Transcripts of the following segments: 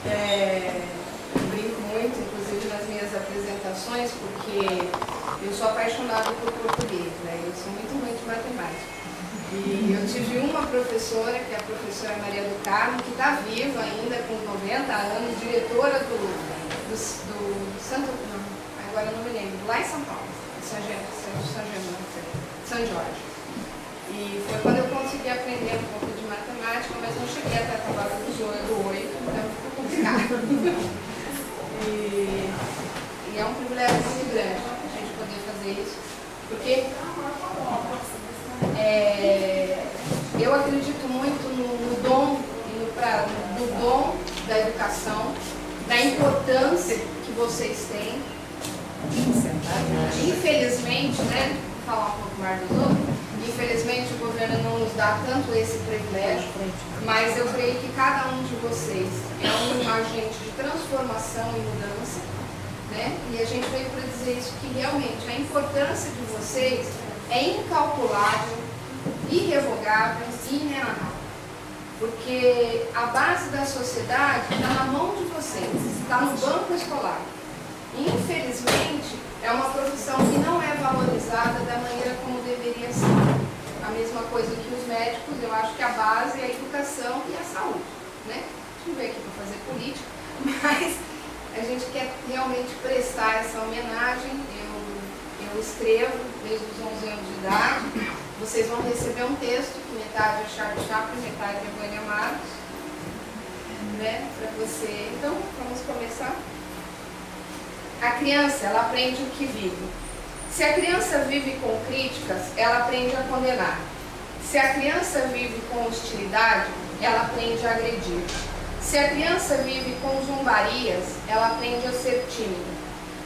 Eu brinco muito, inclusive nas minhas apresentações, porque eu sou apaixonada por português, né? Eu sou muito ruim de matemática. E eu tive uma professora, que é a professora Maria do Carmo, que está viva ainda, com 90 anos, diretora do Santo... Não, agora eu não me lembro, lá em São Paulo, São Jorge. E foi quando eu consegui aprender um pouco de matemática, mas não cheguei até a tabela do 8, então ficou complicado. E é um privilégio muito grande a gente poder fazer isso, porque eu acredito muito no dom e no dom da educação, da importância que vocês têm. Infelizmente, né, vou falar um pouco mais dos outros, infelizmente o governo não nos dá tanto esse privilégio, mas eu creio que cada um de vocês é um agente de transformação e mudança, né? E a gente veio para dizer isso, que realmente a importância de vocês é incalculável, irrevogável e inenarrável. Porque a base da sociedade está na mão de vocês, está no banco escolar. Infelizmente, é uma profissão que não é valorizada da maneira como deveria ser. A mesma coisa que os médicos, eu acho que a base é a educação e a saúde, né? Não veio aqui para fazer política, mas a gente quer realmente prestar essa homenagem. Eu escrevo desde os 11 anos de idade. Vocês vão receber um texto, que metade é Charles Chaplin, metade é Vânia Marcos, né? Para você. Então, vamos começar. A criança, ela aprende o que vive. Se a criança vive com críticas, ela aprende a condenar. Se a criança vive com hostilidade, ela aprende a agredir. Se a criança vive com zombarias, ela aprende a ser tímida.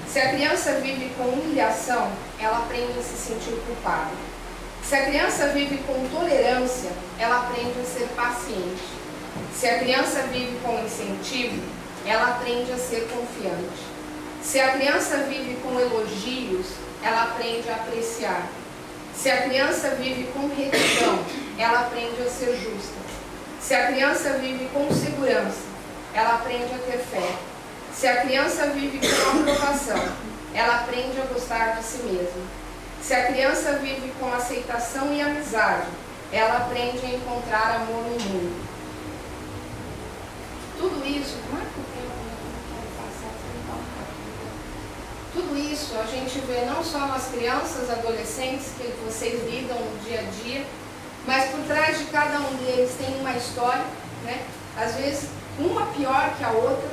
Se a criança vive com humilhação, ela aprende a se sentir culpada. Se a criança vive com tolerância, ela aprende a ser paciente. Se a criança vive com incentivo, ela aprende a ser confiante. Se a criança vive com elogios, ela aprende a apreciar. Se a criança vive com retidão, ela aprende a ser justa. Se a criança vive com segurança, ela aprende a ter fé. Se a criança vive com aprovação, ela aprende a gostar de si mesma. Se a criança vive com aceitação e amizade, ela aprende a encontrar amor no mundo. Tudo isso, tudo isso a gente vê não só nas crianças, adolescentes, que vocês lidam no dia a dia, mas por trás de cada um deles tem uma história, né? Às vezes uma pior que a outra,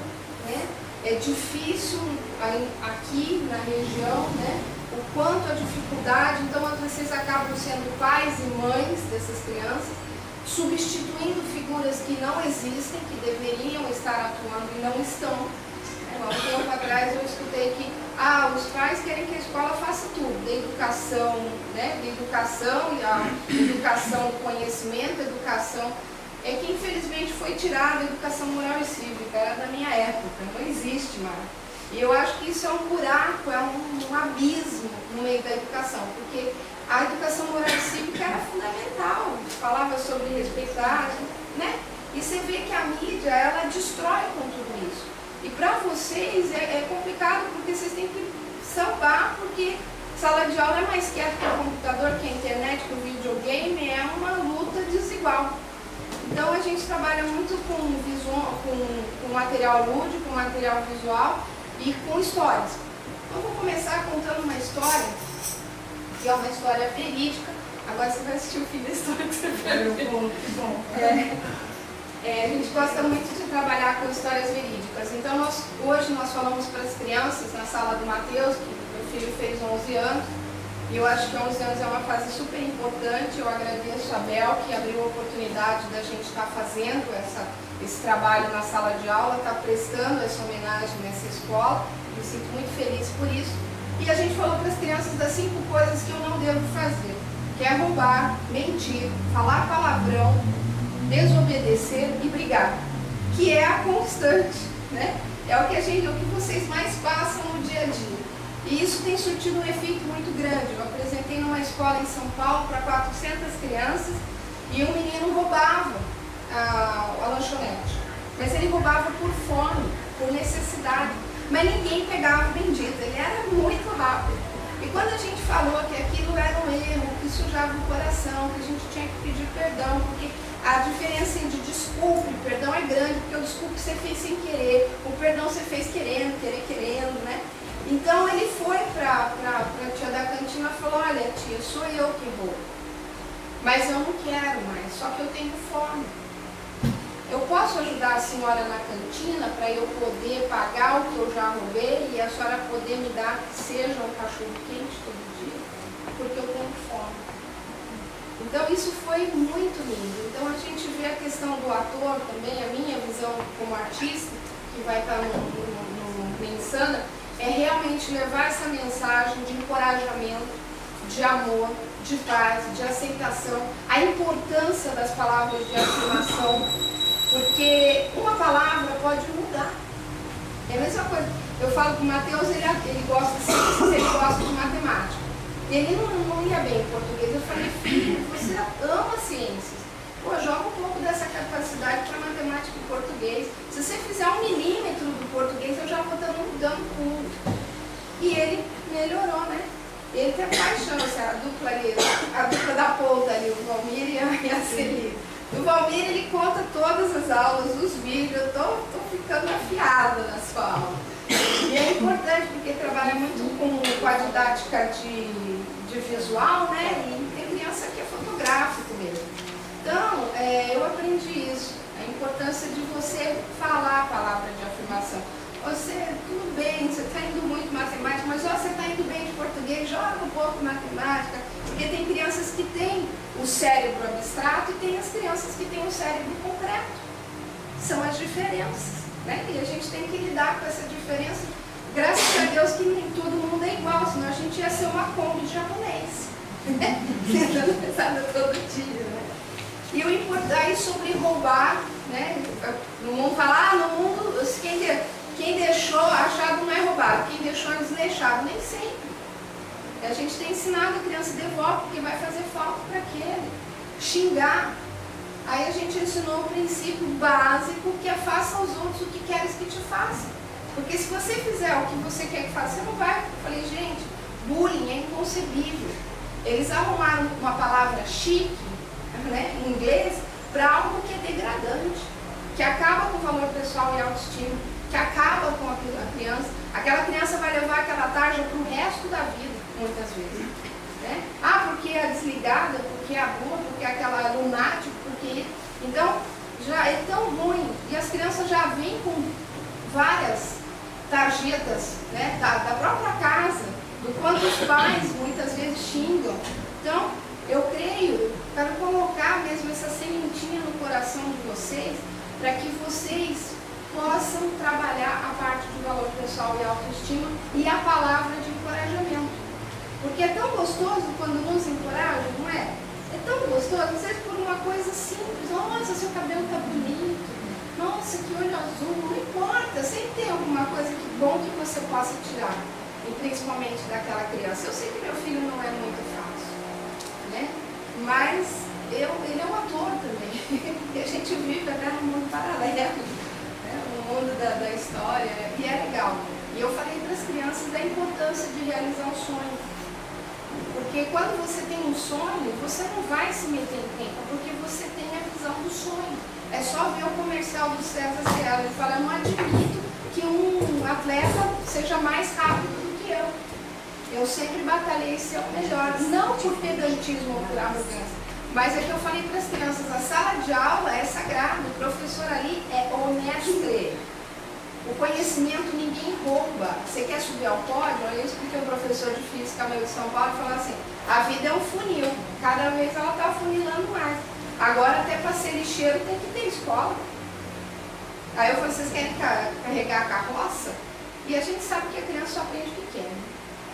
né? É difícil aqui na região, né? O quanto a dificuldade, então vocês acabam sendo pais e mães dessas crianças, substituindo figuras que não existem, que deveriam estar atuando e não estão. Há um tempo atrás eu escutei que os pais querem que a escola faça tudo, da educação, né? Da educação, e a educação do conhecimento, a educação, que infelizmente foi tirada a educação moral e cívica, era da minha época, não existe mais. E eu acho que isso é um buraco, é um abismo no meio da educação, porque a educação moral e cívica era fundamental, falava sobre respeitar, né? E você vê que a mídia, ela destrói com tudo isso. E para vocês é complicado, porque vocês têm que sambar, porque sala de aula é mais quieto que o computador, que a internet, que o videogame, é uma luta desigual. Então a gente trabalha muito com material lúdico, com material visual e com histórias. Então vou começar contando uma história, que é uma história verídica. Agora você vai assistir o fim da história que você viu. Que bom. A gente gosta muito de trabalhar com histórias verídicas. Então hoje nós falamos para as crianças na sala do Matheus, que meu filho fez 11 anos, e eu acho que 11 anos é uma fase super importante. Eu agradeço a Bel, que abriu a oportunidade da gente estar fazendo esse trabalho na sala de aula, estar prestando essa homenagem nessa escola. Me sinto muito feliz por isso. E a gente falou para as crianças das 5 coisas que eu não devo fazer, que é roubar, mentir, falar palavrão, desobedecer e brigar, que é a constante, né? É o que vocês mais passam no dia a dia. E isso tem surtido um efeito muito grande. Eu apresentei numa escola em São Paulo para 400 crianças e um menino roubava a lanchonete. Mas ele roubava por fome, por necessidade. Mas ninguém pegava o bendito, ele era muito rápido. E quando a gente falou que aquilo era um erro, que sujava o coração, que a gente tinha que pedir perdão, porque a diferença entre desculpa e perdão é grande, porque o desculpa você fez sem querer, o perdão você fez querendo, querendo, né? Então ele foi para a tia da cantina e falou, olha tia, sou eu que roubo, mas eu não quero mais, só que eu tenho fome. Eu posso ajudar a senhora na cantina para eu poder pagar o que eu já roubei e a senhora poder me dar que seja um cachorro quente todo dia? Porque eu tenho fome. Então isso foi muito lindo. Então a gente vê a questão do ator também, a minha visão como artista, que vai estar no Insana, é realmente levar essa mensagem de encorajamento, de amor, de paz, de aceitação, a importância das palavras de afirmação. Porque uma palavra pode mudar. É a mesma coisa. Eu falo com o Matheus, ele gosta de ciências, ele gosta de matemática. Ele não ia bem em português. Eu falei, filho, você ama ciências. Pô, joga um pouco dessa capacidade para matemática e português. Se você fizer 1 milímetro do português, eu já vou dando pulo. E ele melhorou, né? Ele tem paixão, a dupla da ponta ali, o Valmir e a Celina. O Valmir, ele conta todas as aulas, os vídeos, eu tô ficando afiada na sua aula. E é importante porque trabalha muito com a didática de visual, né? E tem criança que é fotográfico mesmo. Então, eu aprendi isso, a importância de você falar a palavra de afirmação. Você, tudo bem, você está indo muito matemática, mas ó, você está indo bem de português, joga um pouco matemática, porque tem crianças que têm o cérebro abstrato e tem as crianças que têm o cérebro concreto. São as diferenças, né? E a gente tem que lidar com essa diferença. Graças a Deus que nem todo mundo é igual, senão a gente ia ser uma Kombi de japonês, né? Tentando pensar todo dia, né? E o importante sobre roubar, né? No mundo falar, no mundo, quem deixou achado não é roubado, quem deixou é desleixado, nem sempre. A gente tem ensinado a criança devolve, porque vai fazer falta para aquele. Xingar. Aí a gente ensinou o princípio básico que é faça aos outros o que queres que te façam. Porque se você fizer o que você quer que faça, você não vai. Eu falei, gente, bullying é inconcebível. Eles arrumaram uma palavra chique, né, em inglês, para algo que é degradante, que acaba com o valor pessoal e autoestima, que acaba com a criança. Aquela criança vai levar aquela tarja para o resto da vida, muitas vezes. Né? Ah, porque é desligada, porque é a burra, porque é aquela lunática, porque... Então, já é tão ruim. E as crianças já vêm com várias tarjetas, né, da própria casa, do quanto os pais muitas vezes xingam. Então, eu creio, quero colocar mesmo essa sementinha no coração de vocês, para que vocês possam trabalhar a parte de valor pessoal e autoestima e a palavra de encorajamento. Porque é tão gostoso quando nos encorajam, não é? É tão gostoso, às vezes por uma coisa simples. Nossa, seu cabelo está bonito. Nossa, que olho azul. Não importa, sempre tem alguma coisa que bom que você possa tirar. E principalmente daquela criança. Eu sei que meu filho não é muito fácil, né? Mas ele é um ator também. E a gente vive até no mundo paralelo, né? No mundo da história. E é legal. E eu falei para as crianças da importância de realizar um sonho. Porque quando você tem um sonho, você não vai se meter em tempo, porque você tem a visão do sonho. É só ver o comercial do César Cielo. Ele fala, eu não admito que um atleta seja mais rápido do que eu. Eu sempre batalhei ser o melhor, não por pedantismo ou por arrogância. Mas é que eu falei para as crianças, a sala de aula é sagrada, o professor ali é o mestre. O conhecimento ninguém rouba. Você quer subir ao pódio? Eu expliquei um professor de física meu de São Paulo e falou assim, a vida é um funil, cada vez ela está funilando mais. Agora até para ser lixeiro tem que ter escola. Aí eu falei, vocês querem carregar a carroça? E a gente sabe que a criança só aprende o que quer.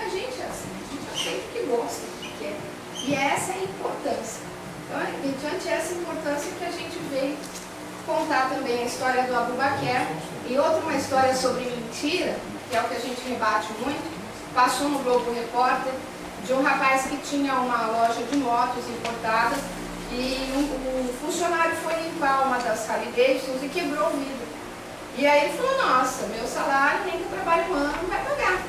A gente é assim, a gente aprende o que gosta, o que quer. E essa é a importância. Então, mediante essa importância que a gente veio contar também a história do Abubaquer e outra uma história sobre mentira, que é o que a gente rebate muito, passou no Globo Repórter, de um rapaz que tinha uma loja de motos importadas e o funcionário foi limpar uma das Harley Davidson e quebrou o vidro. E aí ele falou, nossa, meu salário nem que eu trabalho um ano não vai pagar.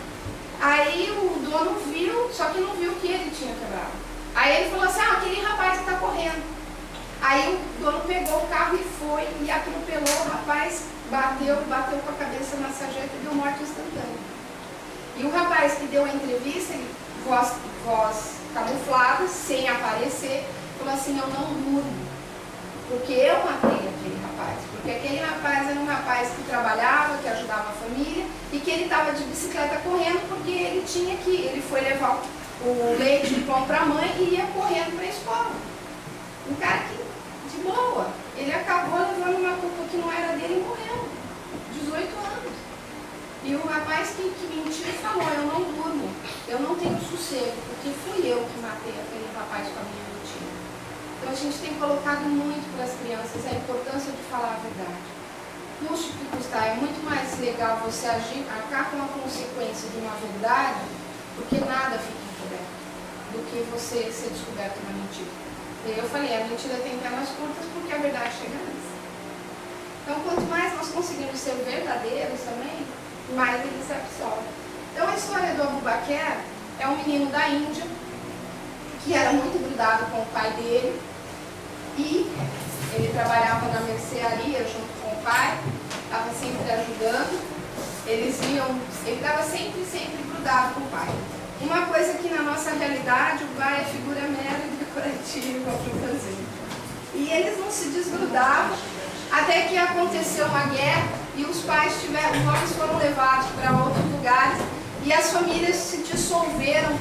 Aí o dono viu, só que não viu que ele tinha quebrado. Aí ele falou assim, aquele rapaz que está correndo. Aí o dono pegou o carro e foi e atropelou o rapaz, bateu com a cabeça na sarjeta e deu morte instantânea. E o rapaz que deu a entrevista, ele, voz camuflada, sem aparecer, falou assim, eu não durmo, porque eu matei aquele rapaz. Porque aquele rapaz era um rapaz que trabalhava, que ajudava a família, e que ele estava de bicicleta correndo porque ele foi levar o leite e o pão para a mãe e ia correndo para a escola. Um cara que, de boa, ele acabou levando uma culpa que não era dele e morreu. 18 anos. E o rapaz que mentiu falou, eu não durmo, eu não tenho sossego, porque fui eu que matei aquele rapaz com a minha mentira. Então a gente tem colocado muito para as crianças a importância de falar a verdade. Custe o que custar, é muito mais legal você arcar com a consequência de uma verdade, porque nada fica encoberto, do que você ser descoberto na mentira. E eu falei, a mentira tem pernas curtas porque a verdade chega antes. Então quanto mais nós conseguimos ser verdadeiros também, mais eles se absorvem. Então a história do Abu Bakr é um menino da Índia, que era muito grudado com o pai dele, e ele trabalhava na mercearia junto com o pai, estava sempre ajudando, ele estava sempre grudado com o pai. Uma coisa que na nossa realidade o pai é figura mera e decorativa para o Brasil. E eles não se desgrudavam, até que aconteceu uma guerra e os homens foram levados para outros lugares e as famílias se dissolveram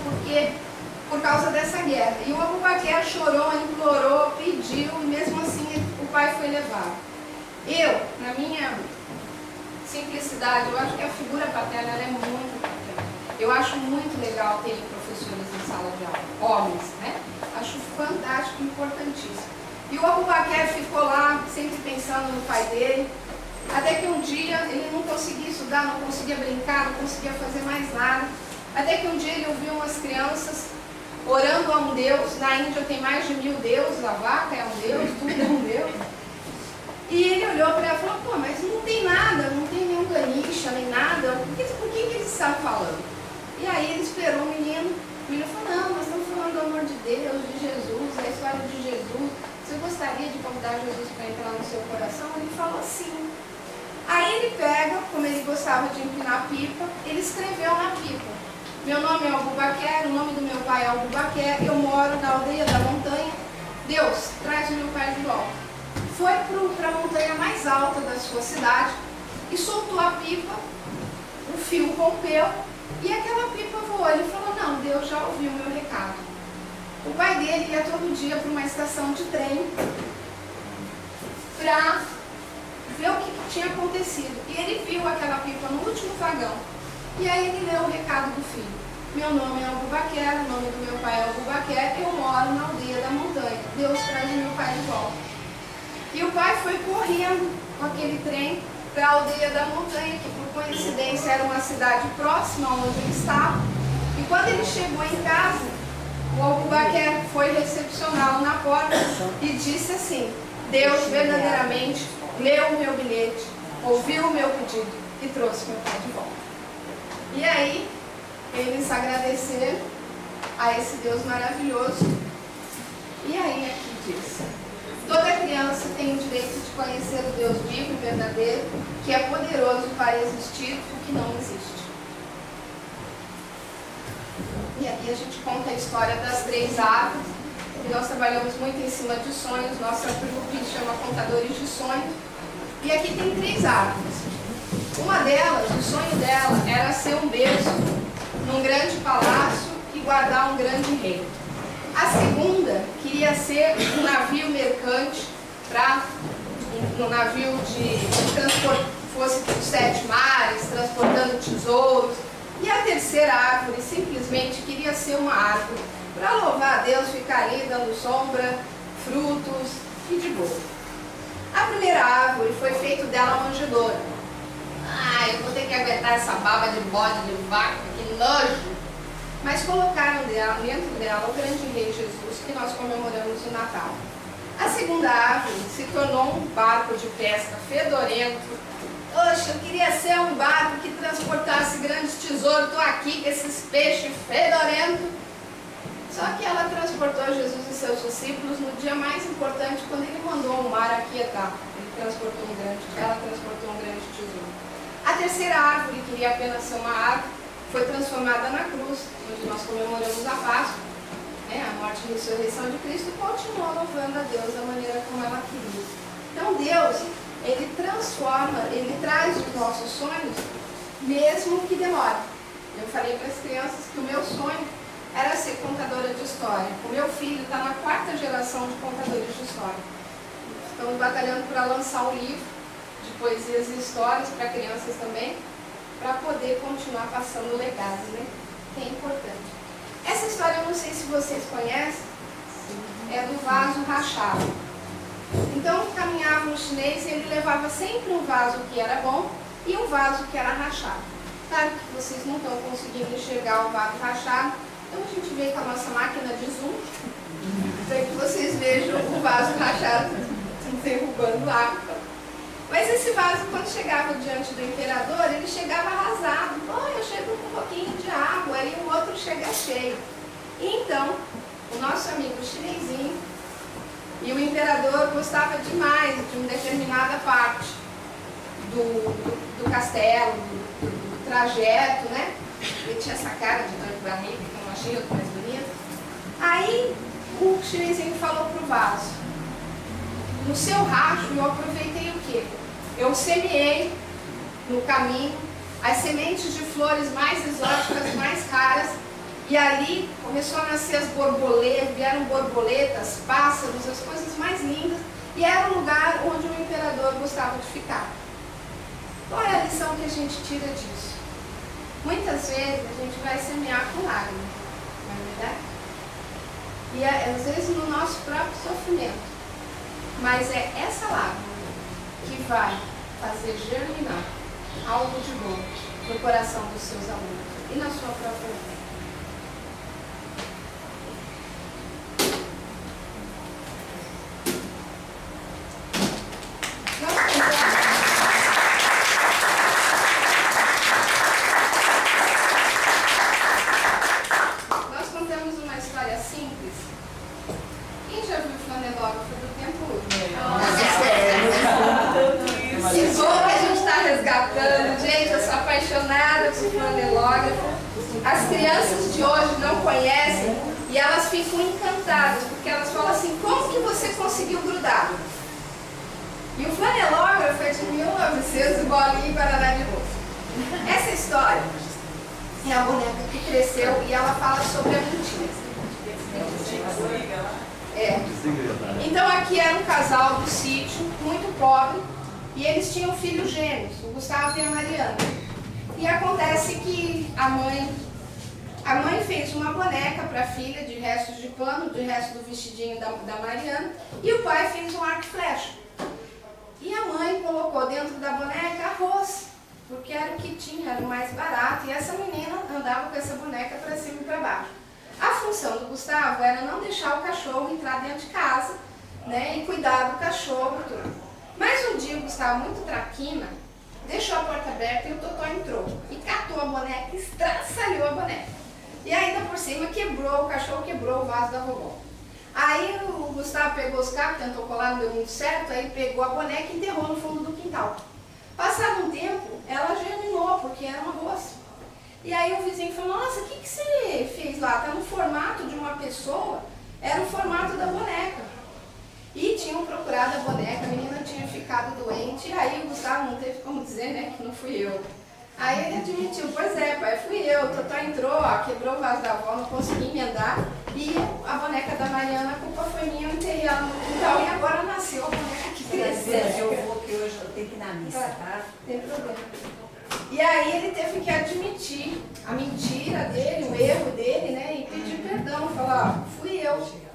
por causa dessa guerra. E o Abu Bakr chorou, implorou, pediu e mesmo assim o pai foi levado. Eu, na minha simplicidade, eu acho que a figura paterna ela é muito paterna. Eu acho muito legal ter professores em sala de aula, homens, né? Acho fantástico, importantíssimo. E o Abu Bakr ficou lá, sempre pensando no pai dele, até que um dia ele não conseguia estudar, não conseguia brincar, não conseguia fazer mais nada. Até que um dia ele ouviu umas crianças orando a um Deus. Na Índia tem mais de 1000 deuses, a vaca é um Deus, tudo é um Deus. E ele olhou para ela e falou, pô, mas não tem nada, não tem nenhum ganicha, nem nada, por que eles estão falando? E aí ele esperou o menino falou, não, nós estamos falando do amor de Deus, de Jesus, da história de Jesus. Você gostaria de convidar Jesus para entrar no seu coração? Ele falou sim. Aí ele pega, como ele gostava de empinar pipa, ele escreveu na pipa. Meu nome é Abu Bakr, o nome do meu pai é Abu Bakr, eu moro na aldeia da montanha. Deus, traz o meu pai de volta. Foi para a montanha mais alta da sua cidade e soltou a pipa, o fio rompeu e aquela pipa voou. Ele falou, não, Deus já ouviu o meu recado. O pai dele ia todo dia para uma estação de trem para ver o que tinha acontecido. E ele viu aquela pipa no último vagão. E aí ele leu o recado do filho. Meu nome é Abu Bakr, o nome do meu pai é Abu Bakr, eu moro na aldeia da montanha. Deus traz o meu pai de volta. E o pai foi correndo com aquele trem para a aldeia da montanha, que por coincidência era uma cidade próxima onde ele estava. E quando ele chegou em casa, o Abu Bakr foi recepcioná-lo na porta e disse assim, Deus verdadeiramente leu o meu bilhete, ouviu o meu pedido e trouxe meu pai de volta. E aí, eles agradeceram a esse Deus maravilhoso. E aí aqui diz, toda criança tem o direito de conhecer o Deus vivo e verdadeiro, que é poderoso para existir o que não existe. E aqui a gente conta a história das 3 árvores, e nós trabalhamos muito em cima de sonhos, nossa grupo chama Contadores de Sonhos, e aqui tem 3 árvores. Uma delas, o sonho dela era ser um berço num grande palácio e guardar um grande rei. A segunda queria ser um navio mercante, um navio de transporte, fosse por 7 mares, transportando tesouros. E a terceira árvore simplesmente queria ser uma árvore para louvar a Deus, ficar ali dando sombra, frutos e de boa. A primeira árvore foi feito dela manjedoura. Eu vou ter que aguentar essa baba de bode, de vaca, que nojo! Mas colocaram dentro dela o grande rei Jesus, que nós comemoramos o Natal. A segunda árvore se tornou um barco de pesca fedorento, Poxa, eu queria ser um barco que transportasse grandes tesouros, estou aqui com esses peixes fedorentos. Só que ela transportou Jesus e seus discípulos no dia mais importante, quando ele mandou o mar aquietar. Ela transportou um grande tesouro. A terceira árvore, que iria apenas ser uma árvore, foi transformada na cruz, onde nós comemoramos a Páscoa, a morte e ressurreição de Cristo, e continuou louvando a Deus da maneira como ela queria. Então Deus, Ele transforma, Ele traz os nossos sonhos, mesmo que demore. Eu falei para as crianças que o meu sonho era ser contadora de história. O meu filho está na 4ª geração de contadores de história. Estamos batalhando para lançar um livro de poesias e histórias para crianças também, para poder continuar passando o legado, né? Que é importante. Essa história, eu não sei se vocês conhecem, é do vaso rachado. Então, caminhava um chinês e ele levava sempre um vaso que era bom e um vaso que era rachado. Claro que vocês não estão conseguindo enxergar o vaso rachado, então a gente veio com a nossa máquina de zoom, para que vocês vejam o vaso rachado derrubando água. Mas esse vaso, quando chegava diante do imperador, ele chegava arrasado. Eu chego com um pouquinho de água, e o outro chega cheio. E então, o nosso amigo chinesinho e o imperador gostava demais de uma determinada parte do castelo, do trajeto, né? Ele tinha essa cara de dor de barriga, que eu não achei outro mais bonito. Aí, o chinesinho falou pro vaso: no seu racho eu aproveitei o quê? Eu semeei no caminho as sementes de flores mais exóticas, mais raras, e ali começou a nascer as borboletas, vieram borboletas, pássaros, as coisas mais lindas, e era um lugar onde o imperador gostava de ficar. Qual é a lição que a gente tira disso? Muitas vezes a gente vai semear com lágrimas, não é verdade? E às vezes no nosso próprio sofrimento. Mas é essa lágrima que vai fazer germinar algo de bom no coração dos seus alunos e na sua própria vida. Nós contamos uma história simples. Quem já viu o flanelógrafo do tempo? Que bom que a gente está resgatando. Gente, eu sou apaixonada por flanelógrafo. As crianças de hoje não conhecem e elas ficam encantadas, porque elas falam assim: como que você conseguiu grudar? E o flanelógrafo é de 1900, bolinha e Paraná de Rosto. Essa história é a boneca que cresceu e ela fala sobre a mentira. Então aqui era um casal do sítio, muito pobre, e eles tinham filhos gêmeos, o Gustavo e a Mariana. E acontece que a mãe fez uma boneca para a filha de restos de pano, de resto do vestidinho da Mariana, e o pai fez um arco e flecha. E a mãe colocou dentro da boneca arroz, porque era o que tinha, era o mais barato, e essa menina andava com essa boneca para cima e para baixo. A função do Gustavo era não deixar o cachorro entrar dentro de casa, né, e cuidar do cachorro e tudo. Mas um dia o Gustavo, muito traquina, deixou a porta aberta e o Totó entrou. E catou a boneca, estraçalhou a boneca. E ainda por cima quebrou, o cachorro quebrou o vaso da vovó. Aí o Gustavo pegou os cabos, tentou colar, não deu muito certo, aí pegou a boneca e enterrou no fundo do quintal. Passado um tempo, ela germinou, porque era um arroz. E aí o vizinho falou: nossa, o que você fez lá? Está no formato de uma pessoa, era o formato da boneca. E tinham procurado a boneca, a menina tinha ficado doente, e aí o Gustavo não teve como dizer, né, que não fui eu. Aí ele admitiu: pois é, pai, fui eu, o Totó entrou, ó, quebrou o vaso da avó, não consegui emendar, e a boneca da Mariana, a culpa foi minha, eu enterrei ela no quintal, e agora nasceu a boneca que cresceu. Eu vou, que hoje eu tenho que ir na missa, tá? Tem problema. E aí ele teve que admitir a mentira dele, o erro dele, né, e pedir perdão, falar: ó, fui eu.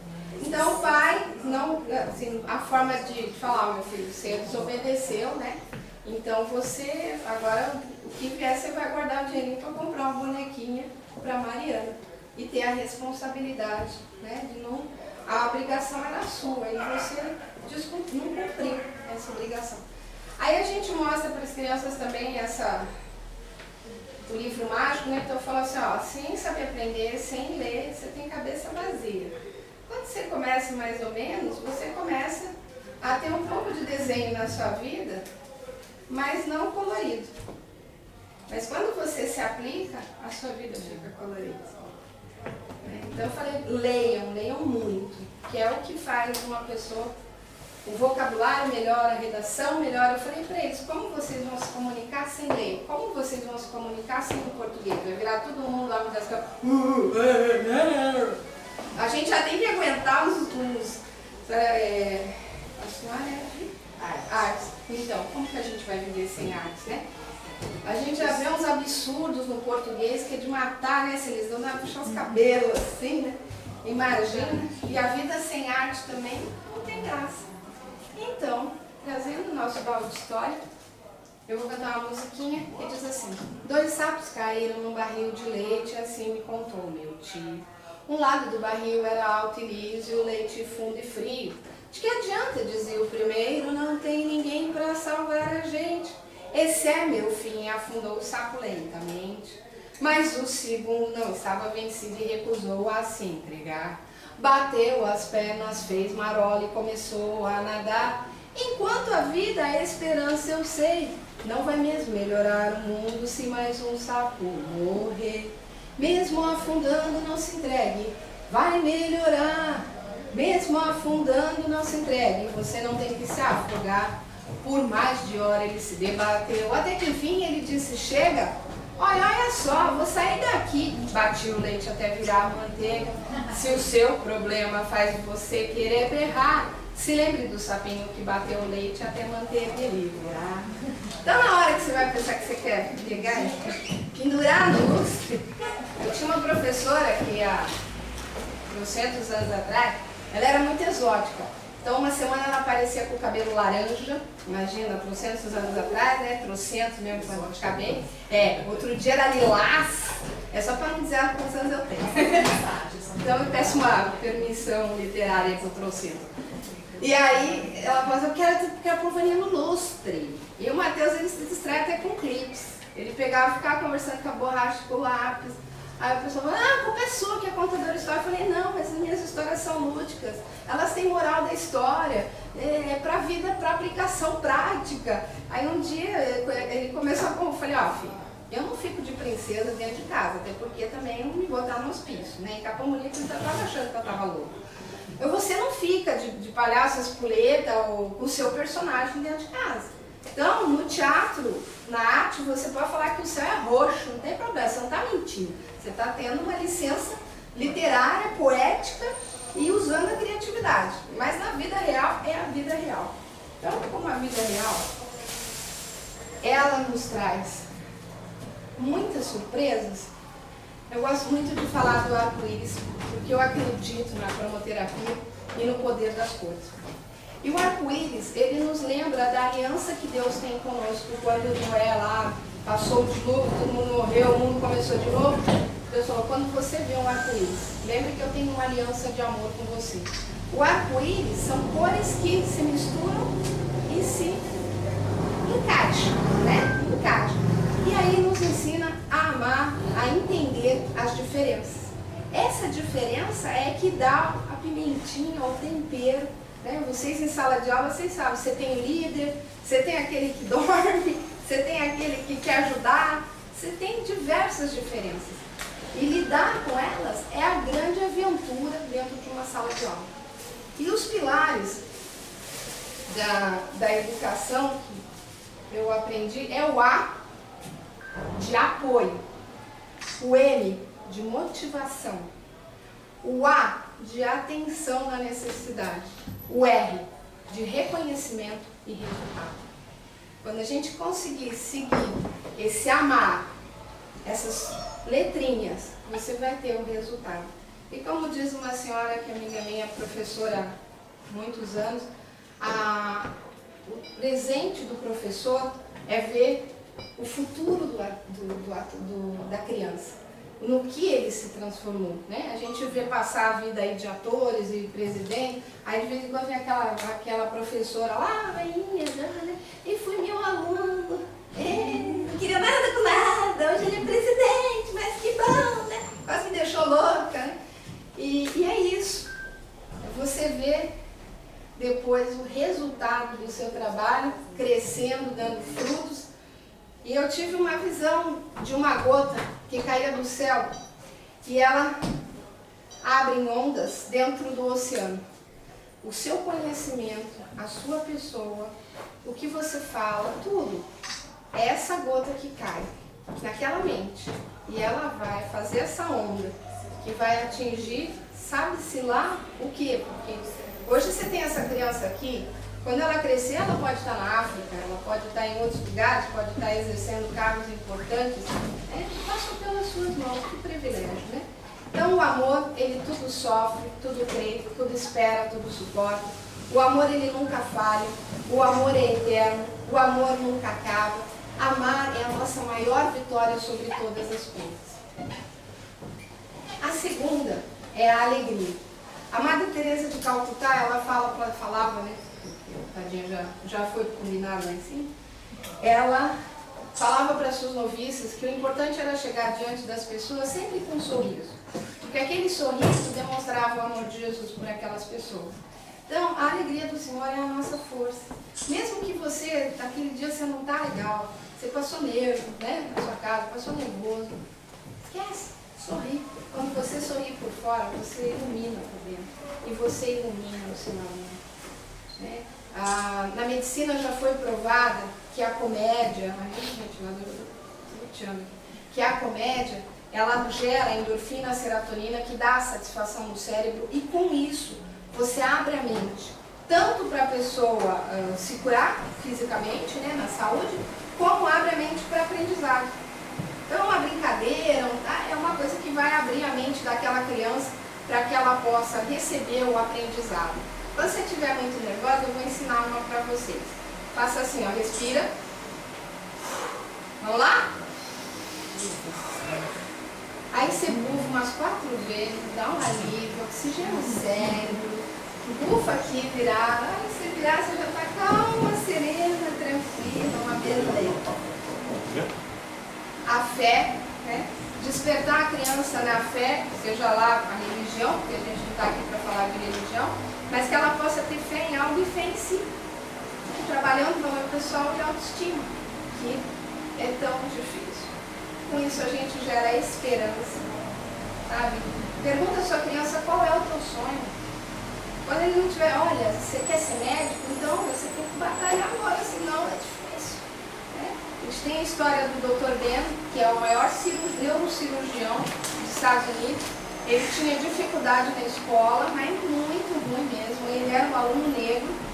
Então o pai, não, assim, a forma de falar: meu filho, você desobedeceu, né? Então você, agora o que vier, você vai guardar o dinheirinho para comprar uma bonequinha para Mariana. E ter a responsabilidade, né? De não, a obrigação era sua e você não cumpriu essa obrigação. Aí a gente mostra para as crianças também o livro mágico, né? Então eu falo assim, ó, sem saber aprender, sem ler, você tem cabeça vazia. Quando você começa mais ou menos, você começa a ter um pouco de desenho na sua vida, mas não colorido. Mas quando você se aplica, a sua vida fica colorida. Então eu falei, leiam muito, que é o que faz uma pessoa, o vocabulário melhora, a redação melhora. Eu falei para eles, como vocês vão se comunicar sem ler? Como vocês vão se comunicar sem o português? Vai virar todo mundo lá das A gente já tem que aguentar a senhora é de artes. Então, como que a gente vai viver sem artes, né? A gente já vê uns absurdos no português que é de matar, né? Se eles dão para puxar os cabelos assim, né? Imagina. E a vida sem arte também não tem graça. Então, trazendo o nosso balde de história, eu vou cantar uma musiquinha que diz assim: 2 sapos caíram num barril de leite, assim me contou meu tio. Um lado do barril era alto e liso e o leite fundo e frio. De que adianta, dizia o primeiro, não tem ninguém para salvar a gente. Esse é meu fim, afundou o sapo lentamente. Mas o segundo não estava vencido e recusou a se entregar. Bateu as pernas, fez marola e começou a nadar. Enquanto a vida, a esperança eu sei, não vai mesmo melhorar o mundo se mais um sapo morrer. Mesmo afundando, não se entregue, vai melhorar. Mesmo afundando, não se entregue, você não tem que se afogar. Por mais de hora ele se debateu, até que enfim ele disse, chega, olha só, vou sair daqui. Batia o leite até virar manteiga. Se o seu problema faz você querer berrar, se lembre do sapinho que bateu o leite até manteiga ele virar. Então na hora que você vai pensar que você quer pegar e pendurar no lustre, eu tinha uma professora que há 200 anos atrás, ela era muito exótica. Então uma semana ela aparecia com o cabelo laranja, imagina, 300 anos atrás, né, 300 mesmo de cabelo. Outro dia era lilás, é só para não dizer quantos anos eu tenho. Então eu peço uma permissão literária que eu trouxe. E aí ela falou, eu quero porque a povo ia no lustre. E o Matheus, ele se distrai até com clipes. Ele pegava e ficava conversando com a borracha, com o lápis. Aí a pessoa falou, a culpa é sua que é contadora de história. Eu falei, não, mas as minhas histórias são lúdicas. Elas têm moral da história, é pra vida, pra aplicação prática. Aí um dia ele começou a... Eu falei, filho, eu não fico de princesa dentro de casa, até porque também não me botar no hospício, né? Em Capão Bonito eu estava achando que eu estava louca. Você não fica de palhaço, espoleta ou com o seu personagem dentro de casa. Então, no teatro, na arte, você pode falar que o céu é roxo, não tem problema, você não está mentindo. Você está tendo uma licença literária, poética e usando a criatividade. Mas na vida real, é a vida real. Então, como a vida real, ela nos traz muitas surpresas. Eu gosto muito de falar do arco-íris, porque eu acredito na cromoterapia e no poder das cores. E o arco-íris, ele nos lembra da aliança que Deus tem conosco. Quando Noé lá passou o dilúvio, todo mundo morreu, o mundo começou de novo. Deus falou, quando você vê um arco-íris, lembre que eu tenho uma aliança de amor com você. O arco-íris são cores que se misturam e se encaixam, né? Encaixam. E aí nos ensina a amar, a entender as diferenças. Essa diferença é que dá a pimentinha, o tempero. Vocês em sala de aula, vocês sabem, você tem o líder, você tem aquele que dorme, você tem aquele que quer ajudar, você tem diversas diferenças. E lidar com elas é a grande aventura dentro de uma sala de aula. E os pilares da educação que eu aprendi é o A de apoio, o M de motivação, o A de atenção na necessidade, o R de reconhecimento e resultado. Quando a gente conseguir seguir esse amar, essas letrinhas, você vai ter um resultado. E como diz uma senhora que é amiga minha, professora há muitos anos, o presente do professor é ver o futuro da criança. no que ele se transformou, né? A gente vê passar a vida aí de atores e presidente, aí de vez em quando vem aquela professora lá, veinha, né? E foi meu aluno, não queria nada com nada, hoje ele é presidente, mas que bom, né? Quase me deixou louca, né? E é isso, você vê depois o resultado do seu trabalho crescendo, dando frutos. E eu tive uma visão de uma gota que caía do céu e ela abre em ondas dentro do oceano. O seu conhecimento, a sua pessoa, o que você fala, tudo, é essa gota que cai naquela mente. E ela vai fazer essa onda que vai atingir, sabe-se lá o quê? Porque hoje você tem essa criança aqui, quando ela crescer, ela pode estar na África, ela pode estar em outros lugares, pode estar exercendo cargos importantes. Passou pelas suas mãos, que privilégio, né? Então o amor, ele tudo sofre, tudo crê, tudo espera, tudo suporta. O amor, ele nunca falha, o amor é eterno, o amor nunca acaba. Amar é a nossa maior vitória sobre todas as coisas. A segunda é a alegria. A Madre Teresa de Calcutá, ela falava, né? Tadinha, já foi combinado lá em cima. Ela falava para as suas noviças que o importante era chegar diante das pessoas sempre com um sorriso. Porque aquele sorriso demonstrava o amor de Jesus por aquelas pessoas. Então, a alegria do Senhor é a nossa força. Mesmo que você, naquele dia, você não está legal, você passou nervo, né, na sua casa, passou nervoso, esquece, sorri. Quando você sorri por fora, você ilumina por dentro. E você ilumina o seu amor. Né? Na medicina já foi provada que a comédia, ela gera endorfina, serotonina, que dá satisfação no cérebro, e com isso você abre a mente, tanto para a pessoa se curar fisicamente, né, na saúde, como abre a mente para aprendizado. Então é uma brincadeira, é uma coisa que vai abrir a mente daquela criança para que ela possa receber o aprendizado. Quando você estiver muito nervosa, eu vou ensinar uma para vocês. Faça assim, ó, respira. Vamos lá? Aí você bufa umas 4 vezes, dá um alívio, oxigena o cérebro, bufa aqui, virada. Aí você virar, você já está calma, serena, tranquila, uma beleza. A fé, né? Despertar a criança na fé, seja lá a religião, porque a gente não está aqui para falar de religião, mas que ela possa ter fé em algo e fé em si. Trabalhando com o pessoal de autoestima, que é tão difícil. Com isso a gente gera esperança, sabe? Pergunta à sua criança qual é o teu sonho. Quando ele não tiver, olha, você quer ser médico? Então você tem que batalhar agora, senão é difícil. Né? A gente tem a história do Dr. Ben, que é o maior neurocirurgião dos Estados Unidos. Ele tinha dificuldade na escola, mas muito ruim mesmo. Ele era um aluno negro.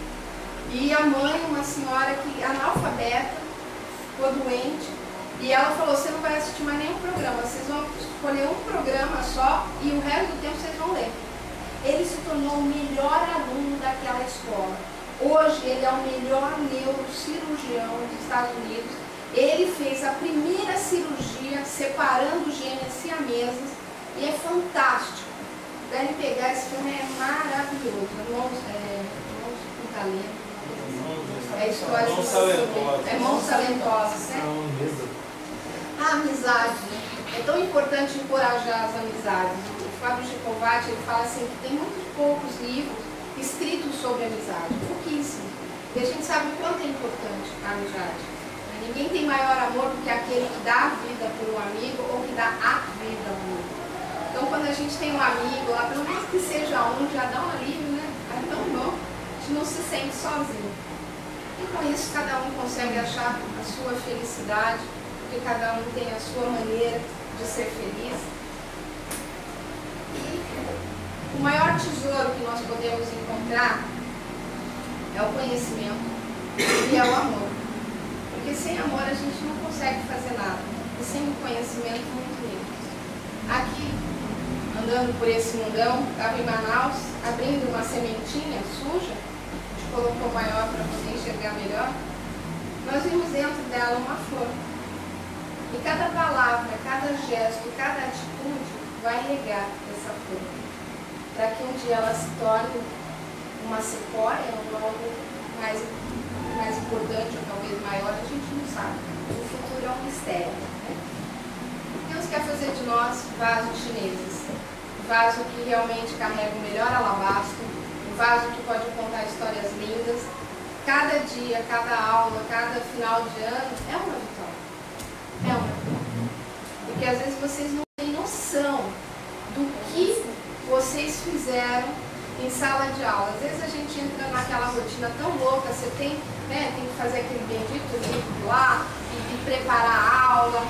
E a mãe, uma senhora que analfabeta, ficou doente. E ela falou, você não vai assistir mais nenhum programa, vocês vão escolher um programa só e o resto do tempo vocês vão ler. Ele se tornou o melhor aluno daquela escola. Hoje ele é o melhor neurocirurgião dos Estados Unidos. Ele fez a primeira cirurgia separando gêmeas siamesas e é fantástico. Deve pegar, esse filme é maravilhoso. Irmãos com talento. É a história de Irmãos Talentosos, né? A amizade, né? É tão importante encorajar as amizades. O Fábio Gicovati, ele fala assim que tem muito poucos livros escritos sobre amizade, pouquíssimos. E a gente sabe o quanto é importante a amizade. Ninguém tem maior amor do que aquele que dá a vida por um amigo ou que dá a vida a um amigo. Então quando a gente tem um amigo lá, pelo menos que seja um, já dá um alívio, né? É tão bom, a gente não se sente sozinho. E com isso cada um consegue achar a sua felicidade, porque cada um tem a sua maneira de ser feliz. E o maior tesouro que nós podemos encontrar é o conhecimento e é o amor. Porque sem amor a gente não consegue fazer nada. E sem o conhecimento, muito menos. Aqui, andando por esse mundão, estava em Manaus, abrindo uma sementinha suja, colocou maior para poder enxergar melhor, nós vimos dentro dela uma flor. E cada palavra palavra, cada gesto, cada atitude vai regar essa flor, para que um dia ela se torne uma sequoia ou algo mais importante, ou talvez maior, a gente não sabe. O futuro é um mistério. Né? Deus quer fazer de nós vasos chineses, vaso que realmente carrega o melhor alabastro, um vaso que pode contar histórias lindas. Cada dia, cada aula, cada final de ano é uma vitória. É uma vitória. Porque às vezes vocês não têm noção do que vocês fizeram em sala de aula. Às vezes a gente entra naquela rotina tão louca, você tem que fazer aquele bendito livro lá e preparar a aula.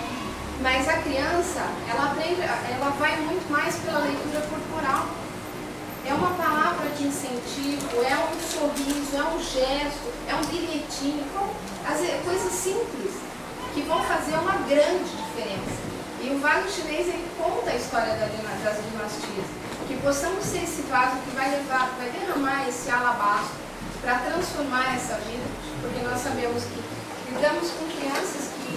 Mas a criança, ela aprende, ela vai muito mais pela leitura corporal. É uma palavra de incentivo, é um sorriso, é um gesto, é um bilhetinho, coisas simples que vão fazer uma grande diferença. E o vaso chinês, ele conta a história das dinastias. Que possamos ser esse vaso que vai derramar esse alabastro para transformar essa vida, porque nós sabemos que lidamos com crianças que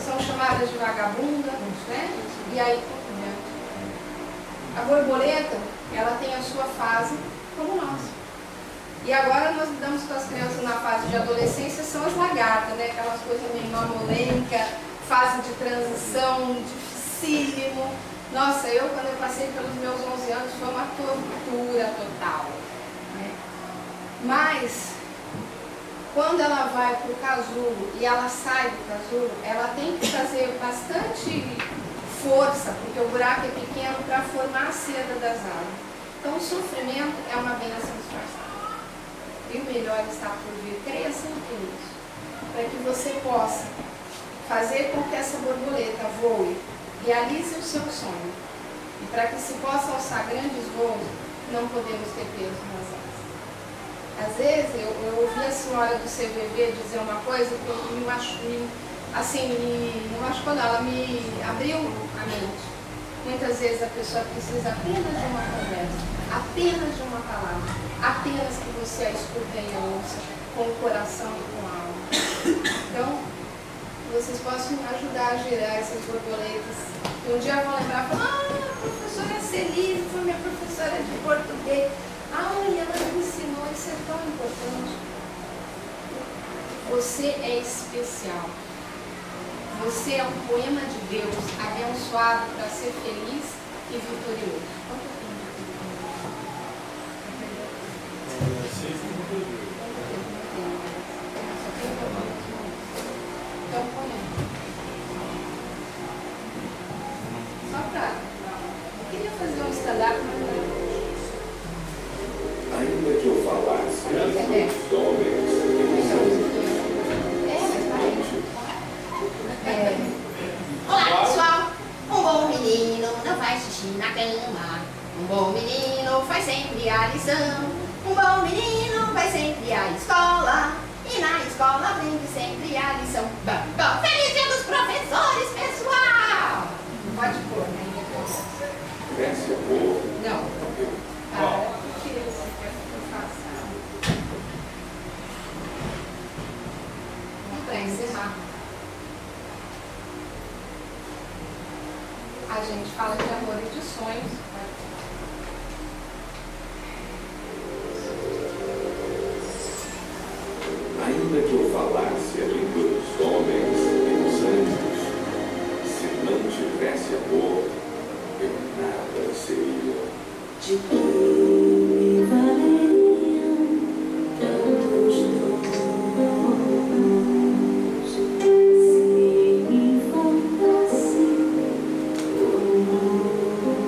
são chamadas de vagabundas, né? E aí, a borboleta, ela tem a sua fase como nós. E agora nós lidamos com as crianças na fase de adolescência, são as lagartas, né? Aquelas coisas meio mamolenca, fase de transição, dificílimo. Nossa, quando eu passei pelos meus 11 anos, foi uma tortura total. Né? Mas, quando ela vai para o casulo e ela sai do casulo, ela tem que fazer bastante força, porque o buraco é pequeno, para formar a seda das árvores. Então, o sofrimento é uma bênção disfarçada. E o melhor está por vir. Creia sempre nisso. Para que você possa fazer com que essa borboleta voe, realize o seu sonho. E para que se possa alçar grandes voos, não podemos ter peso nas asas. Às vezes, eu ouvi a senhora do CVV dizer uma coisa que me machucou, não machucou não, ela me abriu a mente. Muitas vezes a pessoa precisa apenas de uma conversa, apenas de uma palavra, apenas que você a escuta e a ouça, com o coração e com a alma. Então, vocês possam ajudar a girar essas borboletas. E um dia vão lembrar e falar, a professora Celise foi minha professora de português. Ela me ensinou, isso é tão importante. Você é especial. Você é um poema de Deus, abençoado para ser feliz e vitorioso. Então, poema. Só para... Eu queria fazer um stand-up, mas não. Ainda que eu falasse dos homens, Olá, pessoal! Um bom menino não faz xixi na cama. Um bom menino faz sempre a lição. Um bom menino vai sempre à escola. E na escola aprende sempre a lição. Bom, feliz dia dos professores, pessoal! Pode pôr, né? cresce a boa. Não. O que você quer que eu faça? Para encerrar, a gente fala de amor e de sonhos. Ainda que eu falasse a língua dos homens e dos anjos, se não tivesse amor, eu nada seria. De que me valeriam tantos dons se me faltasse o amor?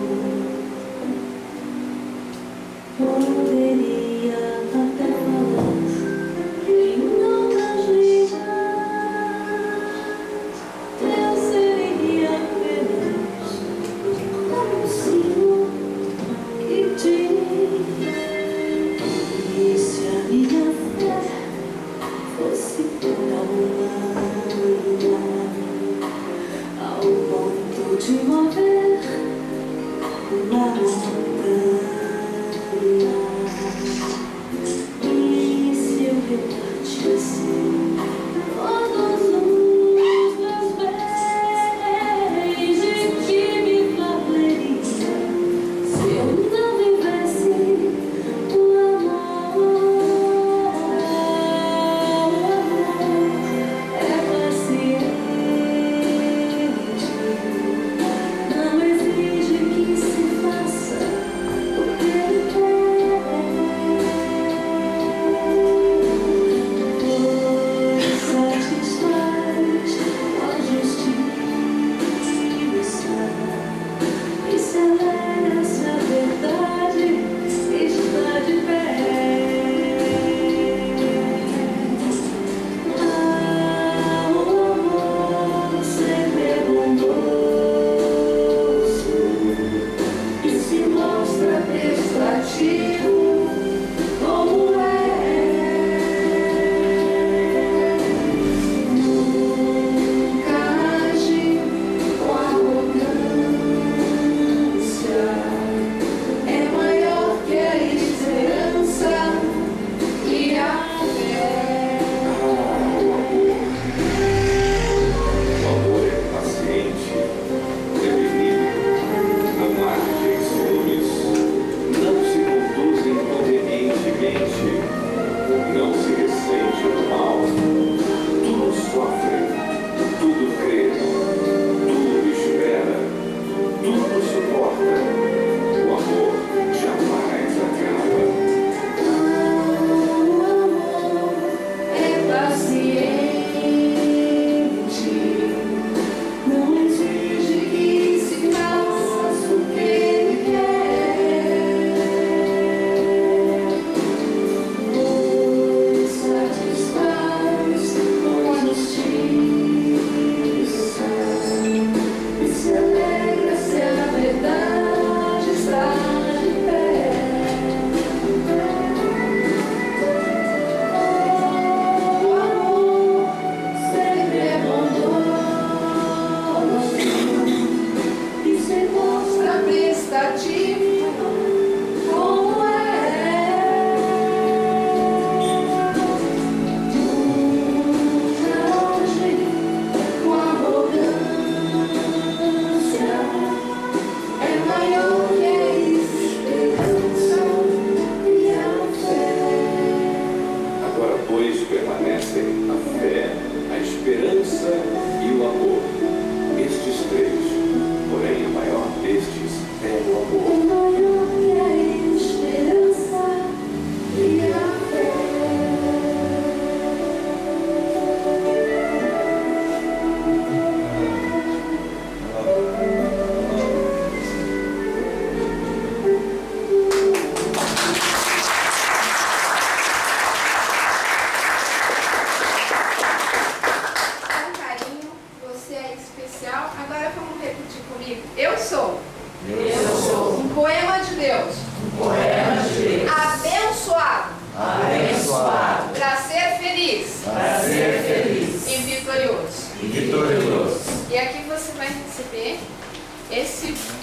especial. Agora vamos repetir comigo. Eu sou. Eu sou Um poema de Deus. um poema de Deus, Abençoado. abençoado, Para ser feliz. para ser feliz E vitorioso. e vitorioso. E aqui você vai receber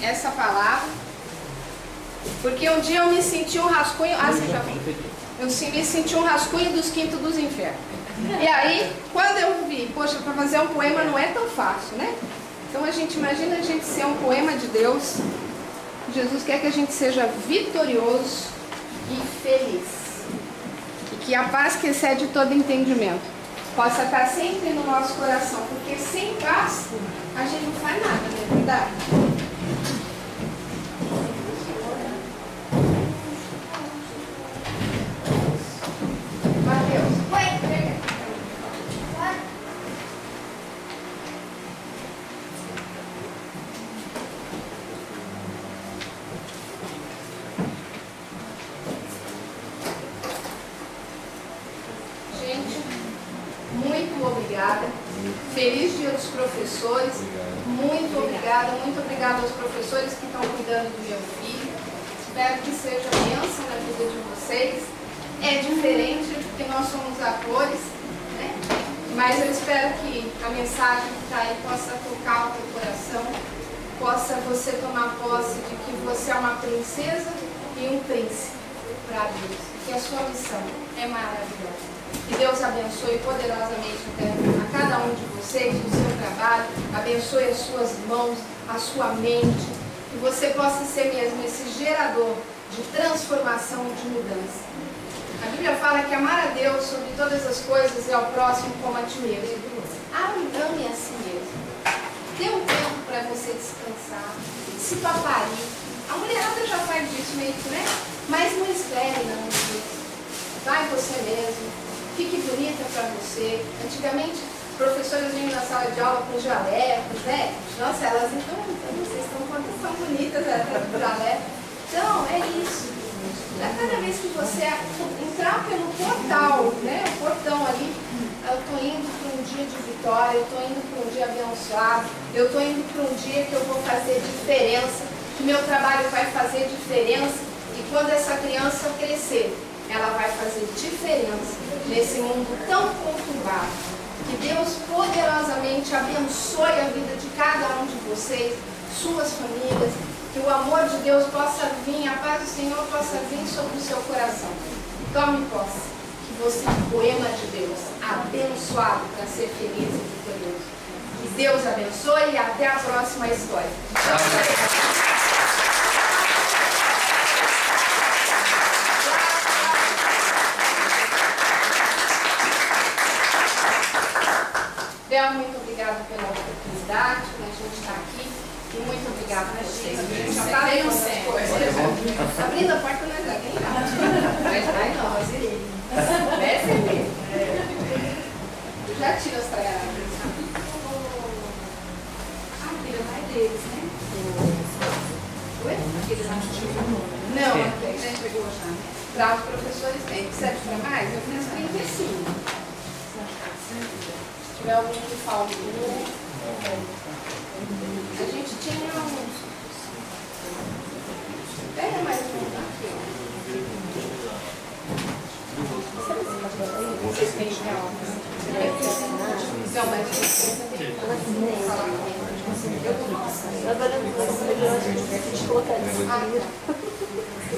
essa palavra. Porque um dia eu me senti um rascunho. Ah, você já viu? Eu me senti um rascunho dos quintos dos infernos. E aí, quando eu vi, poxa, para fazer um poema não é tão fácil, né? Então a gente imagina a gente ser um poema de Deus. Jesus quer que a gente seja vitorioso e feliz. E que a paz que excede todo entendimento possa estar sempre no nosso coração. Porque sem paz a gente não faz nada, não é verdade? Mateus, pega. Gente, muito obrigada. Feliz Dia dos Professores. Muito obrigada aos professores que estão cuidando do meu filho. Espero que seja bênção na vida de vocês. É diferente porque nós somos atores, né? Mas eu espero que a mensagem que está aí possa tocar o teu coração, possa você tomar posse de que você é uma princesa e um príncipe para Deus, que a sua missão é maravilhosa. Que Deus abençoe poderosamente a cada um de vocês, o seu trabalho, abençoe as suas mãos, a sua mente, que você possa ser mesmo esse gerador de transformação, de mudança. A Bíblia fala que amar a Deus sobre todas as coisas e ao próximo como a ti mesmo. Ame a si mesmo. Dê um tempo para você descansar, se paparir. A mulherada já faz isso meio que, né? Mas não espere, não. Vai você mesmo. Fique bonita para você. Antigamente, professoras vinham na sala de aula com jalecos, né? Nossa, elas então vocês estão quantas são bonitas, com jaleco. Então, é isso. Cada vez que você entrar pelo portal, né? O portão ali, eu estou indo para um dia de vitória, eu estou indo para um dia abençoado, eu estou indo para um dia que eu vou fazer diferença, que meu trabalho vai fazer diferença, e quando essa criança crescer, ela vai fazer diferença nesse mundo tão conturbado. Que Deus poderosamente abençoe a vida de cada um de vocês, suas famílias, que o amor de Deus possa vir, a paz do Senhor possa vir sobre o seu coração. Tome posse, que você é um poema de Deus, abençoado para ser feliz e vitorioso. Que Deus abençoe e até a próxima história. Bel, muito obrigada pela oportunidade, a gente está aqui. E muito obrigada a vocês. Já está bem certo. Abrindo a porta, nós já quem mas vai nós, ele. Desce ele. Já tira as traiadas. Ah, filha, vai deles, né? Oi? Não, a gente pegou já. Para os professores tem. Serve para mais? Eu fiz 35. Se tiver algum que faltou. A gente tinha uns. Pega mais um aqui, ó. Vocês têm real. Não, mas vocês vão falar comigo. Eu vou passar.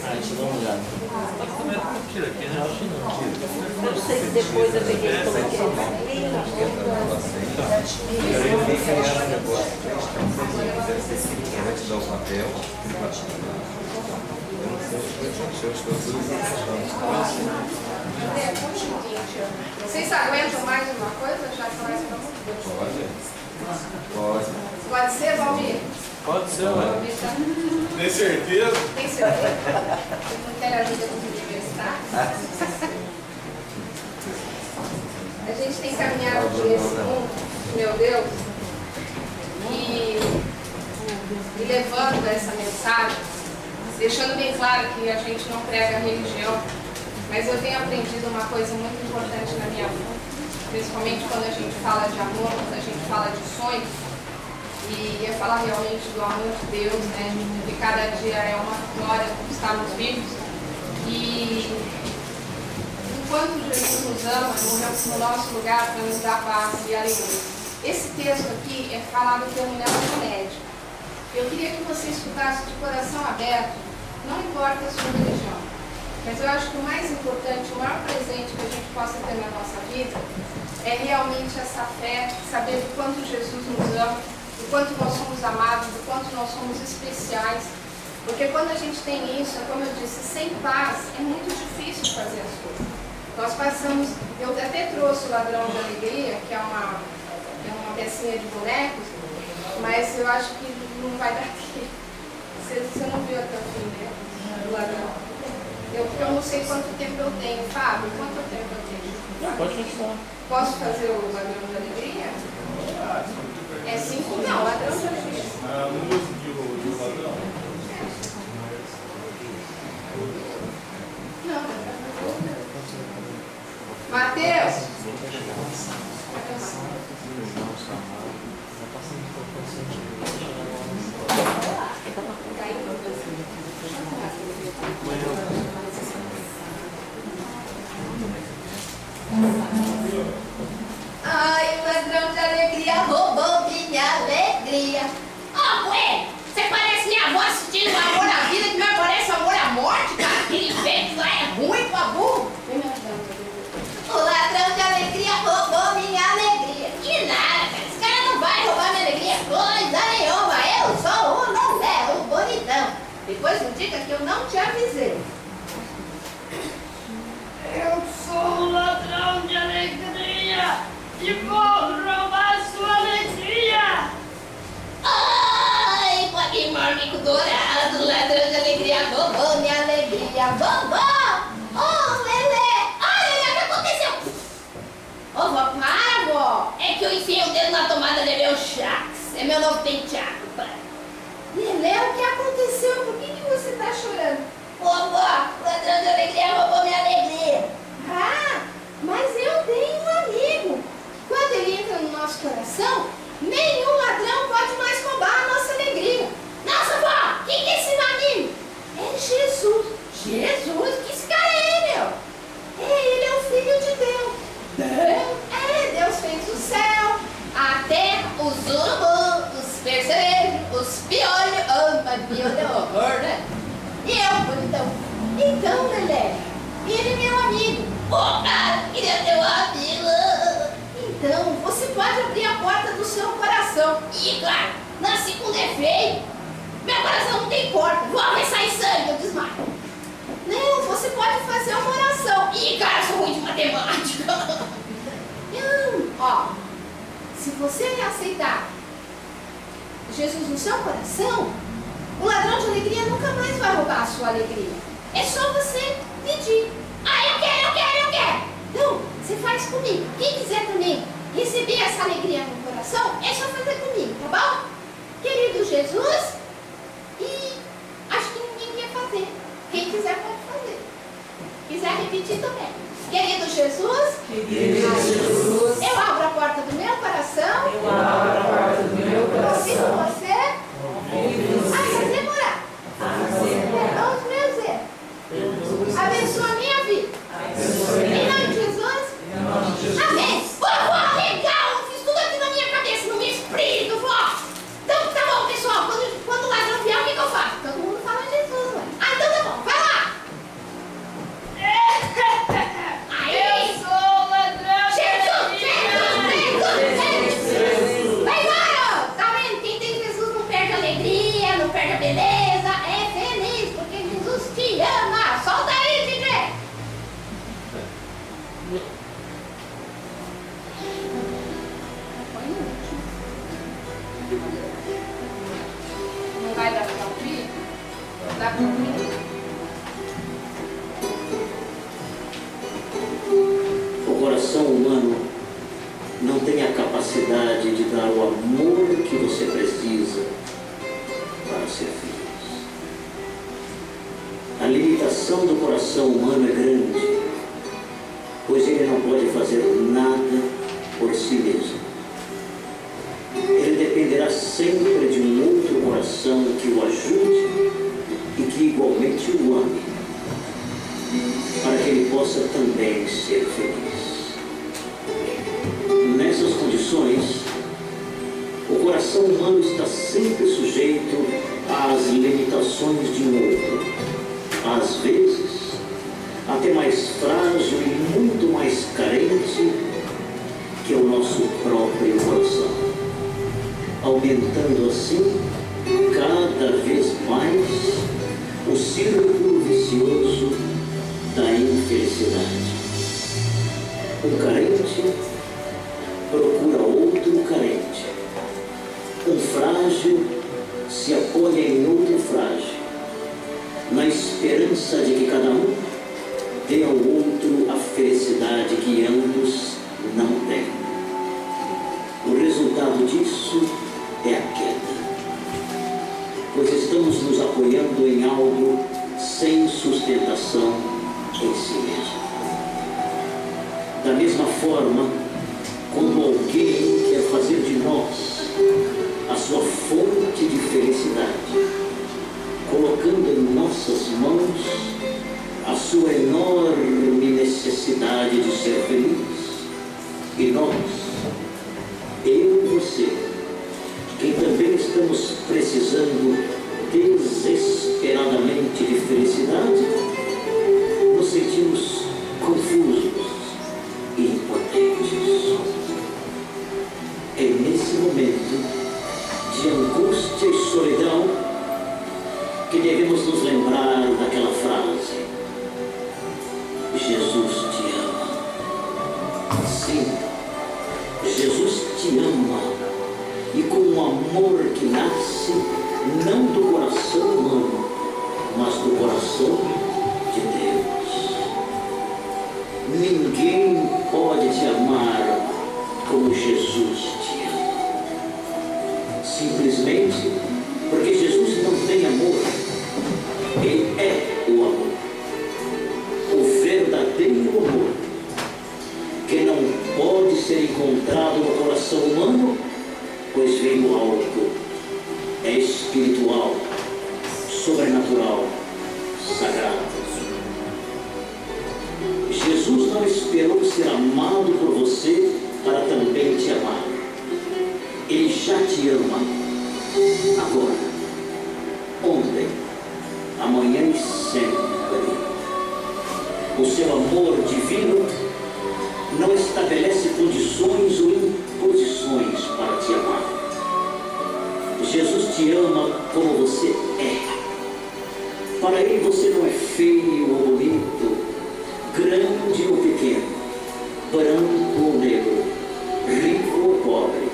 A gente dá uma olhada. Tira aqui, né? Eu não sei se depois eu peguei e coloquei ali. Vocês aguentam mais uma coisa? Já traz para você. Pode. Pode ser, Valmir? Pode ser, ué. Tem certeza? Tem certeza? Eu não quero a vida dos universitários. A gente tem caminhado por esse mundo, meu Deus, e levando essa mensagem, deixando bem claro que a gente não prega religião, mas eu tenho aprendido uma coisa muito importante na minha vida, principalmente quando a gente fala de amor, quando a gente fala de sonhos, E ia falar realmente do amor de Deus, né? Que cada dia é uma glória estarmos vivos. E enquanto Jesus nos ama, morreu no nosso lugar para nos dar paz e alegria. Esse texto aqui é falado pelo Nelson Médico. Eu queria que você escutasse de coração aberto, não importa a sua religião. Mas eu acho que o mais importante, o maior presente que a gente possa ter na nossa vida é realmente essa fé, saber do quanto Jesus nos ama, do quanto nós somos amados, do quanto nós somos especiais. Porque quando a gente tem isso, como eu disse, sem paz, é muito difícil fazer as coisas. Nós passamos, eu até trouxe o Ladrão de Alegria, que é uma pecinha de bonecos, mas eu acho que não vai dar aqui. Você não viu até o fim, né? Do Ladrão. Eu não sei quanto tempo eu tenho. Fábio, quanto tempo eu tenho? Não, pode continuar. Posso fazer o Ladrão de Alegria? É 5? Não, Ladrão de Alegria. A música de ladrão. Não. Mateus! Ai, o ladrão de alegria roubou minha alegria. Ó, Coelho, você parece minha avó assistindo o Amor à Vida, que não parece Amor à Morte, cara. Aquele efeito lá é ruim pra burro. O ladrão de alegria roubou minha alegria. Que nada, cara. Esse cara não vai roubar minha alegria coisa nenhuma. Eu sou o Nondé, o bonitão. Depois não diga que eu não te avisei. Eu sou o ladrão de alegria e vou roubar sua alegria. Ai, paguei marmico dourado, ladrão de alegria roubou minha alegria. Vovó! Ô, Lelê! Ai, Lelê, o que aconteceu? Ô, vó, para, vó. É que eu enfiei o dedo na tomada de meu Chax. É meu novo penteado, pai. Lelê, o que aconteceu? Por que você tá chorando? Vovó, o ladrão de alegria roubou minha alegria. Ah, mas eu tenho um amigo. Quando ele entra no nosso coração, nenhum ladrão pode mais roubar a nossa alegria. Nossa, vó, quem que é esse amigo? É Jesus. Jesus? Que esse cara é, meu? Ele é o Filho de Deus. Deus fez o céu, a terra, os urubus, os percevejos, os piolhos. Oh, mas piolho é horror, né? E eu, bonitão. Então, Lelé, ele é meu amigo. Ô, cara, queria ter um amigo. Então, você pode abrir a porta do seu coração. E, claro, nasci com defeito. Meu coração não tem porta. Vai sair sangue, eu desmaio. Não, você pode fazer uma oração. Ih, cara, eu sou ruim de matemática. Não, ó. Se você aceitar Jesus no seu coração, o ladrão de alegria nunca mais vai roubar a sua alegria. É só você pedir. Ah, eu quero. Então, você faz comigo. Quem quiser também receber essa alegria no coração, é só fazer comigo, tá bom? Querido Jesus, e acho que ninguém quer fazer. Quem quiser pode fazer. Quiser repetir também. Querido Jesus, eu abro a porta do meu coração. Convido você a fazer morar. Perdão os meus erros. Abençoa a minha vida. Em nome de Jesus. Amém. Vó, legal. Eu fiz tudo aqui na minha cabeça, no meu espírito, vó. Então tá bom, pessoal. Quando o ladrão vier, o que eu faço? Todo mundo fala Jesus, mãe. Ah, então tá bom. Vai lá. Eu sou o ladrão de Jesus. Vai embora. Tá vendo? Quem tem Jesus não perde a alegria, não perde a beleza. É feliz, porque Jesus te ama. Solta aí, DJ. Não vai dar pra ouvir? Dá pra ouvir? O coração humano não tem a capacidade de dar o amor que você precisa para ser feliz. A limitação do coração humano é grande, pois ele não pode fazer nada por si mesmo. Ele depende dependerá sempre de um outro coração que o ajude e que igualmente o ame, para que ele possa também ser feliz. Nessas condições, o coração humano está sempre sujeito às limitações de um outro, às vezes até mais frágil e muito mais carente que o nosso próprio coração, aumentando assim cada vez mais o círculo vicioso da infelicidade. Um carente procura outro carente. Um frágil se apoia em outro frágil, na esperança de que cada um dê ao outro a felicidade que ambos não têm. O resultado disso é a queda, pois estamos nos apoiando em algo sem sustentação em si mesmo. Da mesma forma, quando alguém quer fazer de nós a sua fonte de felicidade, colocando em nossas mãos a sua enorme necessidade de ser feliz, e nós, eu e você, que também estamos precisando desesperadamente de felicidade, nos sentimos confusos e impotentes. É nesse momento de angústia e solidão que devemos nos lembrar daquela frase: Jesus te ama. Sim, Jesus te ama, e com um amor que nasce não do coração humano, mas do coração de Deus. Ninguém pode te amar como Jesus te ama. Simplesmente porque Jesus não tem amor. Ele é o amor. O verdadeiro amor, que não pode ser encontrado no coração humano, pois vem do alto, é espiritual, sobrenatural, sagrado. Jesus não esperou ser amado por você para também te amar. Ele já te ama, agora, ontem, amanhã e sempre. O seu amor divino não estabelece condições ou imposições para te amar. Jesus te ama como você é. Para ele você não é feio ou bonito, grande ou pequeno, branco ou negro, rico ou pobre,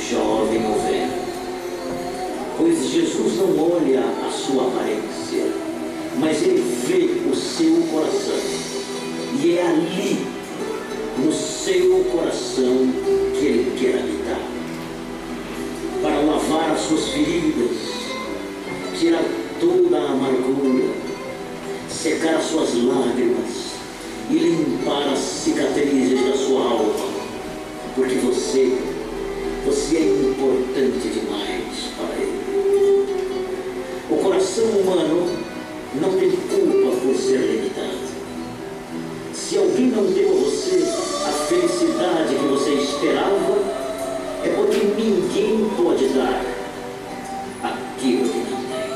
jovem ou velho. Pois Jesus não olha a sua aparência, mas ele vê o seu coração. E é ali, no seu coração, que ele quer habitar. Para lavar as suas feridas, tirar toda a amargura, secar as suas lágrimas e limpar as cicatrizes da sua alma. Porque você é importante demais para ele. O coração humano não tem culpa por ser limitado. Se alguém não deu a você a felicidade que você esperava, é porque ninguém pode dar aquilo que não tem.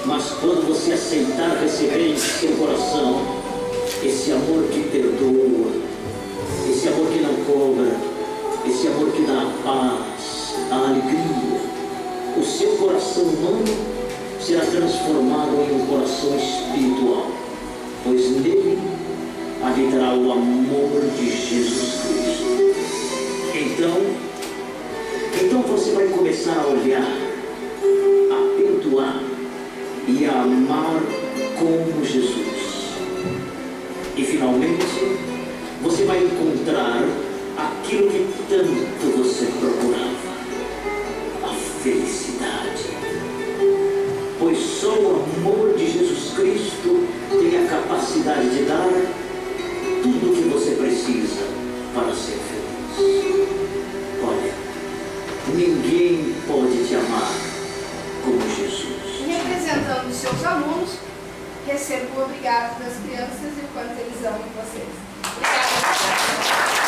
Mas quando você aceitar receber em seu coração esse amor que perdoa, esse amor que não cobra, esse amor que dá a paz, a alegria, o seu coração humano será transformado em um coração espiritual, pois nele habitará o amor de Jesus Cristo. Então você vai começar a olhar, a perdoar e a amar como Jesus. E finalmente você vai encontrar aquilo que tanto você procurava: a felicidade. Pois só o amor de Jesus Cristo tem a capacidade de dar tudo o que você precisa para ser feliz. Olha, ninguém pode te amar como Jesus. E representando os seus alunos, recebo o obrigado das crianças e o quanto eles amam vocês. Obrigada.